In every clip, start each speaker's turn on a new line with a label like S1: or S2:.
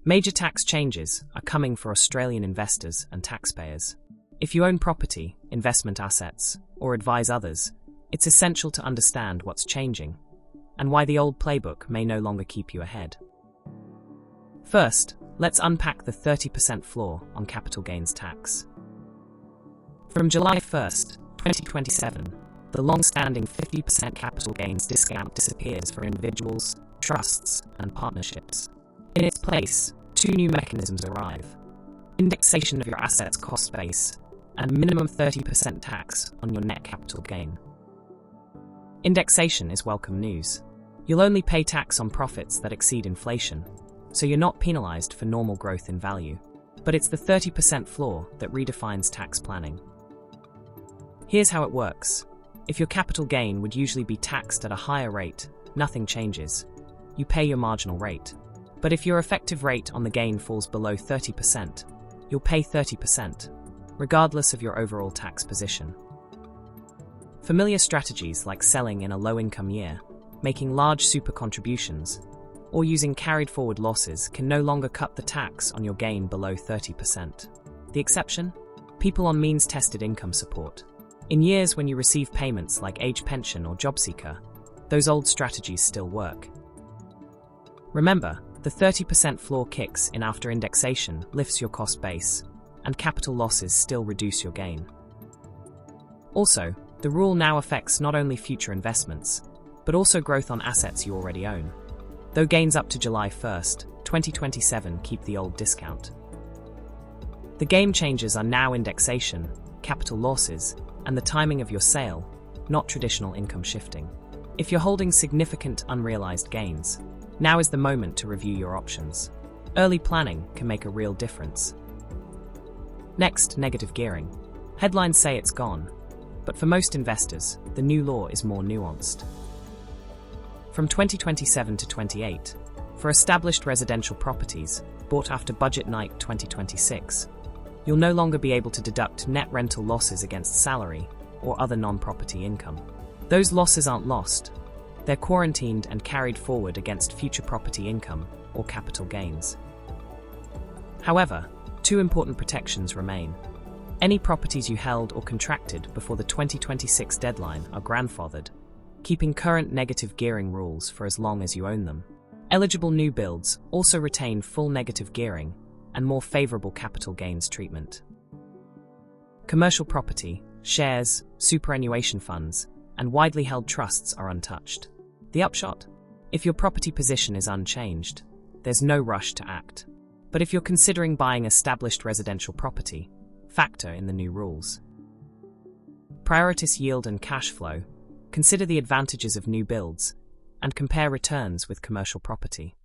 S1: Major tax changes are coming for Australian investors and taxpayers. If you own property, investment assets, or advise others, it's essential to understand what's changing and why the old playbook may no longer keep you ahead. First, let's unpack the 30% floor on capital gains tax. From July 1st, 2027, the long-standing 50% capital gains discount disappears for individuals, trusts, and partnerships. In its place, two new mechanisms arrive: indexation of your assets' cost base and minimum 30% tax on your net capital gain. Indexation is welcome news. You'll only pay tax on profits that exceed inflation, so you're not penalized for normal growth in value. But it's the 30% floor that redefines tax planning. Here's how it works. If your capital gain would usually be taxed at a higher rate, nothing changes. You pay your marginal rate. But if your effective rate on the gain falls below 30%, you'll pay 30%, regardless of your overall tax position. Familiar strategies like selling in a low-income year, making large super contributions, or using carried forward losses can no longer cut the tax on your gain below 30%. The exception? People on means-tested income support. In years when you receive payments like age pension or job seeker, those old strategies still work. Remember, the 30% floor kicks in after indexation lifts your cost base, and capital losses still reduce your gain. Also, the rule now affects not only future investments, but also growth on assets you already own. Though gains up to July 1st, 2027 keep the old discount. The game changers are now indexation, capital losses, and the timing of your sale, not traditional income shifting. If you're holding significant unrealized gains, now is the moment to review your options. Early planning can make a real difference. Next, negative gearing. Headlines say it's gone, but for most investors, the new law is more nuanced. From 2027 to 28, for established residential properties bought after Budget Night 2026, you'll no longer be able to deduct net rental losses against salary or other non-property income. Those losses aren't lost. They're quarantined and carried forward against future property income or capital gains. However, two important protections remain. Any properties you held or contracted before the 2026 deadline are grandfathered, keeping current negative gearing rules for as long as you own them. Eligible new builds also retain full negative gearing and more favorable capital gains treatment. Commercial property, shares, superannuation funds, and widely held trusts are untouched. The upshot? If your property position is unchanged, there's no rush to act. But if you're considering buying established residential property, factor in the new rules. Prioritize yield and cash flow, consider the advantages of new builds, and compare returns with commercial property.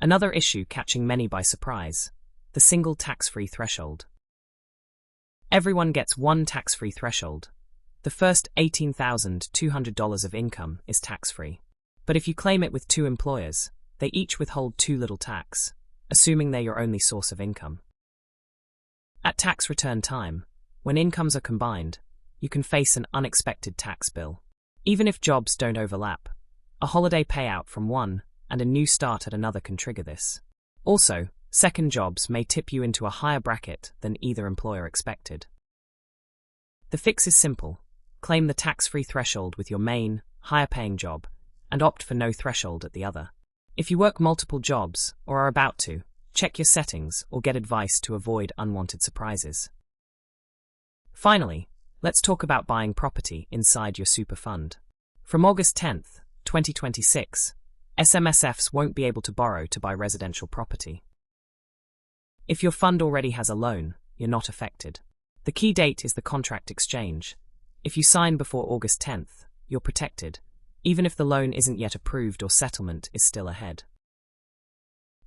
S1: Another issue catching many by surprise: the single tax-free threshold. Everyone gets one tax-free threshold. The first $18,200 of income is tax-free. But if you claim it with two employers, they each withhold too little tax, assuming they're your only source of income. At tax return time, when incomes are combined, you can face an unexpected tax bill. Even if jobs don't overlap, a holiday payout from one and a new start at another can trigger this. Also, second jobs may tip you into a higher bracket than either employer expected. The fix is simple. Claim the tax-free threshold with your main, higher-paying job, and opt for no threshold at the other. If you work multiple jobs, or are about to, check your settings or get advice to avoid unwanted surprises. Finally, let's talk about buying property inside your super fund. From August 10th, 2026, SMSFs won't be able to borrow to buy residential property. If your fund already has a loan, you're not affected. The key date is the contract exchange. If you sign before August 10th, you're protected, even if the loan isn't yet approved or settlement is still ahead.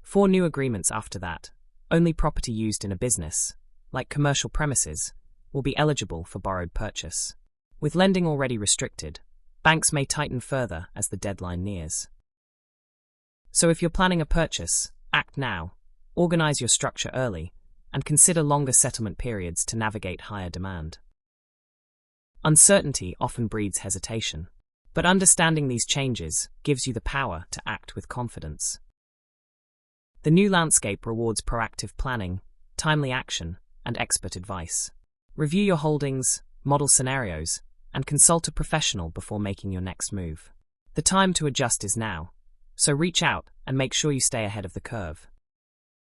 S1: For new agreements after that, only property used in a business, like commercial premises, will be eligible for borrowed purchase. With lending already restricted, banks may tighten further as the deadline nears. So if you're planning a purchase, act now, organize your structure early, and consider longer settlement periods to navigate higher demand. Uncertainty often breeds hesitation, but understanding these changes gives you the power to act with confidence. The new landscape rewards proactive planning, timely action, and expert advice. Review your holdings, model scenarios, and consult a professional before making your next move. The time to adjust is now, so reach out and make sure you stay ahead of the curve.